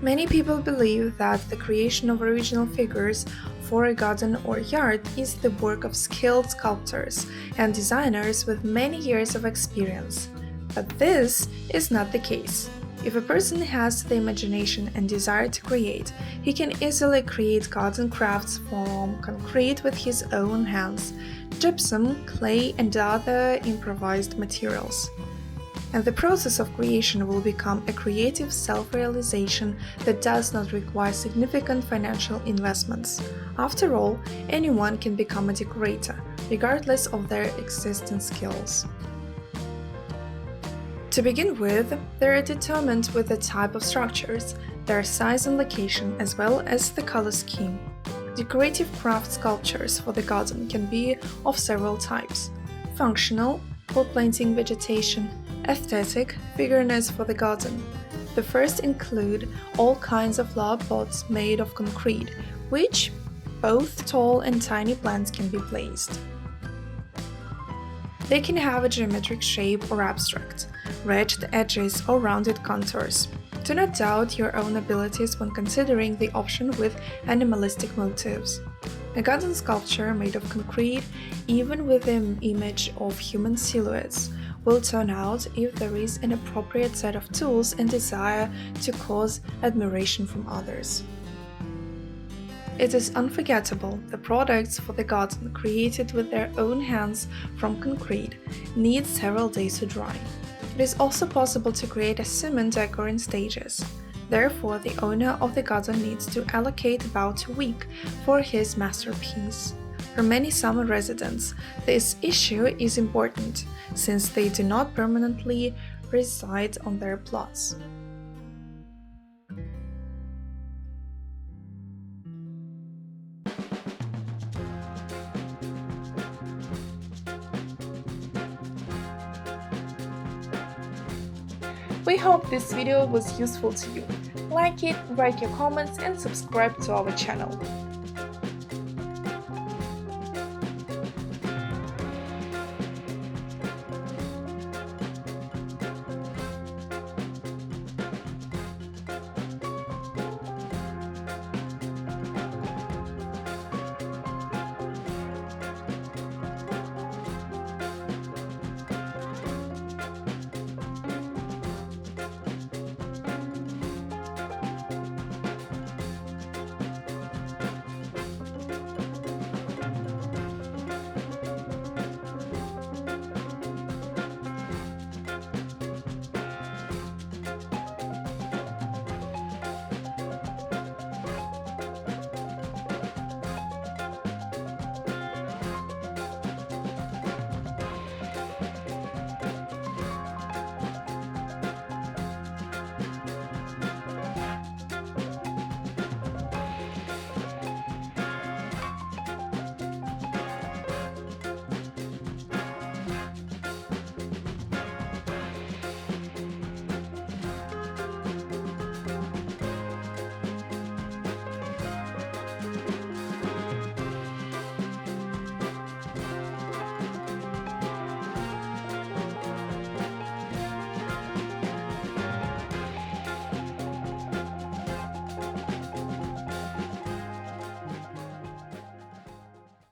Many people believe that the creation of original figures for a garden or yard is the work of skilled sculptors and designers with many years of experience. But this is not the case. If a person has the imagination and desire to create, he can easily create garden crafts from concrete with his own hands, gypsum, clay, and other improvised materials. And the process of creation will become a creative self-realization that does not require significant financial investments. After all, anyone can become a decorator, regardless of their existing skills. To begin with, they are determined with the type of structures, their size and location, as well as the color scheme. Decorative craft sculptures for the garden can be of several types: functional, for planting vegetation; aesthetic, figurines for the garden. The first include all kinds of flower pots made of concrete, which both tall and tiny plants can be placed. They can have a geometric shape or abstract, ragged edges or rounded contours. Do not doubt your own abilities when considering the option with animalistic motifs. A garden sculpture made of concrete, even with the image of human silhouettes, will turn out if there is an appropriate set of tools and desire to cause admiration from others. It is unforgettable, the products for the garden created with their own hands from concrete need several days to dry. It is also possible to create a cement decor in stages. Therefore, the owner of the garden needs to allocate about a week for his masterpiece. For many summer residents, this issue is important, since they do not permanently reside on their plots. We hope this video was useful to you. Like it, write your comments and subscribe to our channel.